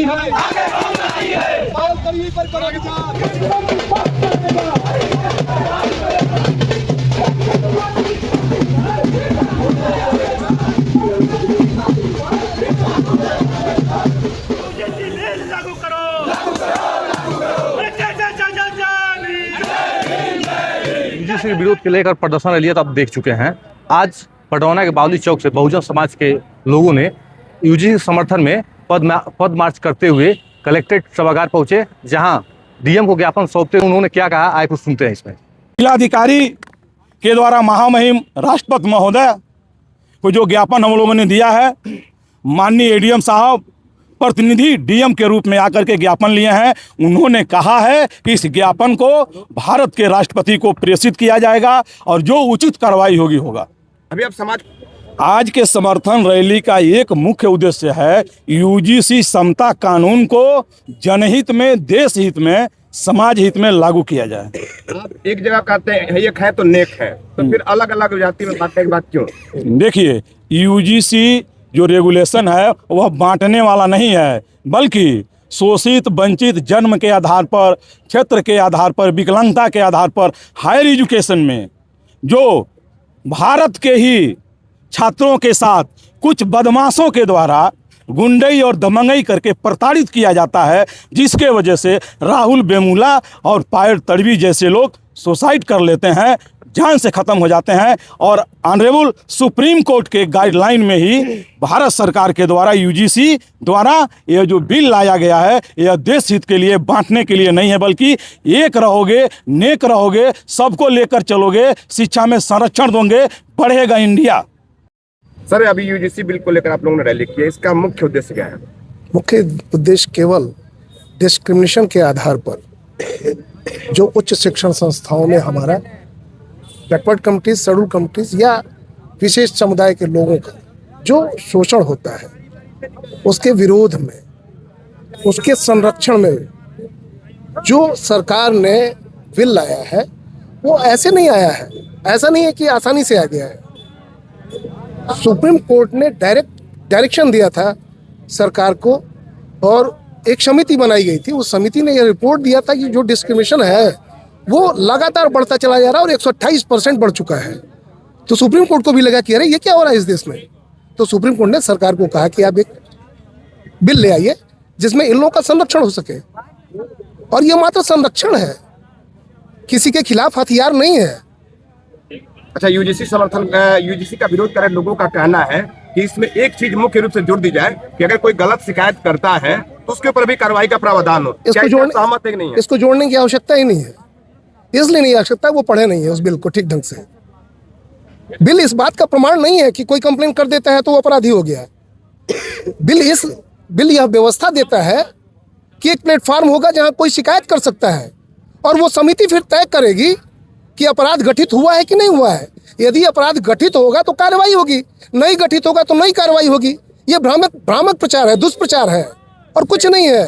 नहीं है, बाल गरीबी पर करो विचार। लागू करो, यूजीसी के विरोध के लेकर प्रदर्शन रैली तो आप देख चुके हैं। आज पटौना के बावली चौक से बहुजन समाज के लोगों ने यूजीसी के समर्थन में पद मार्च करते हुए कलेक्ट्रेट सभागार पहुंचे, जहां डीएम को ज्ञापन सौंपते हुए उन्होंने क्या कहा, आए कुछ सुनते हैं इसमें। जिलाधिकारी के द्वारा महामहिम राष्ट्रपति महोदय को जो ज्ञापन हम लोगों ने दिया है, माननीय एडीएम साहब प्रतिनिधि डीएम के रूप में आकर के ज्ञापन लिए हैं। उन्होंने कहा है कि इस ज्ञापन को भारत के राष्ट्रपति को प्रेषित किया जाएगा और जो उचित कार्रवाई होगा। अभी आप समाज आज के समर्थन रैली का एक मुख्य उद्देश्य है यूजीसी समता कानून को जनहित में, देश हित में, समाज हित में लागू किया जाए। आप एक जगह कहते हैं एक है तो नेक है, तो फिर अलग अलग जाति में बांटने की बात क्यों? देखिए, यूजीसी जो रेगुलेशन है वह बांटने वाला नहीं है, बल्कि शोषित वंचित जन्म के आधार पर, क्षेत्र के आधार पर, विकलांगता के आधार पर हायर एजुकेशन में जो भारत के ही छात्रों के साथ कुछ बदमाशों के द्वारा गुंडई और दमंगई करके प्रताड़ित किया जाता है, जिसके वजह से राहुल वेमुला और पायल तड़वी जैसे लोग सुसाइड कर लेते हैं, जान से ख़त्म हो जाते हैं। और ऑनरेबल सुप्रीम कोर्ट के गाइडलाइन में ही भारत सरकार के द्वारा यूजीसी द्वारा यह जो बिल लाया गया है, यह देश हित के लिए, बांटने के लिए नहीं है, बल्कि एक रहोगे, नेक रहोगे, सबको लेकर चलोगे, शिक्षा में संरक्षण दोगे, बढ़ेगा इंडिया। सर, अभी यूजीसी बिल को लेकर आप लोगों ने रैली की है, इसका मुख्य उद्देश्य क्या है? मुख्य उद्देश्य केवल डिस्क्रिमिनेशन के आधार पर जो उच्च शिक्षण संस्थाओं में हमारा बैकवर्ड कम्युनिटीज, शेड्यूल कम्युनिटीज या विशेष समुदाय के लोगों का जो शोषण होता है, उसके विरोध में, उसके संरक्षण में जो सरकार ने बिल लाया है वो ऐसे नहीं आया है। ऐसा नहीं है कि आसानी से आ गया है। सुप्रीम कोर्ट ने डायरेक्शन दिया था सरकार को और एक समिति बनाई गई थी। उस समिति ने यह रिपोर्ट दिया था कि जो डिस्क्रिमिनेशन है वो लगातार बढ़ता चला जा रहा है और 128% बढ़ चुका है। तो सुप्रीम कोर्ट को भी लगा कि अरे ये क्या हो रहा है इस देश में। तो सुप्रीम कोर्ट ने सरकार को कहा कि आप एक बिल ले आइए जिसमें इन लोगों का संरक्षण हो सके, और ये मात्र संरक्षण है, किसी के खिलाफ हथियार नहीं है। अच्छा, यूजीसी का विरोध करे लोगों का कहना है कि इसमें एक चीज मुख्य रूप से जोड़ दी जाए कि अगर कोई गलत शिकायत करता है तो उसके ऊपर भी कार्रवाई का प्रावधान हो। क्या सहमत है कि नहीं है? इसको जोड़ने की आवश्यकता ही नहीं है, इसलिए नहीं आवश्यकता, वो पढ़े नहीं है उस बिल को ठीक ढंग से। बिल इस बात का प्रमाण नहीं है कि कोई कंप्लेन कर देता है तो वो अपराधी हो गया। बिल यह व्यवस्था देता है कि एक प्लेटफॉर्म होगा जहां कोई शिकायत कर सकता है और वो समिति फिर तय करेगी कि अपराध घटित हुआ है कि नहीं हुआ है। यदि अपराध घटित होगा तो कार्रवाई होगी, नहीं घटित होगा तो नहीं कार्रवाई होगी। ये भ्रामक प्रचार है, दुष्प्रचार है और कुछ नहीं है।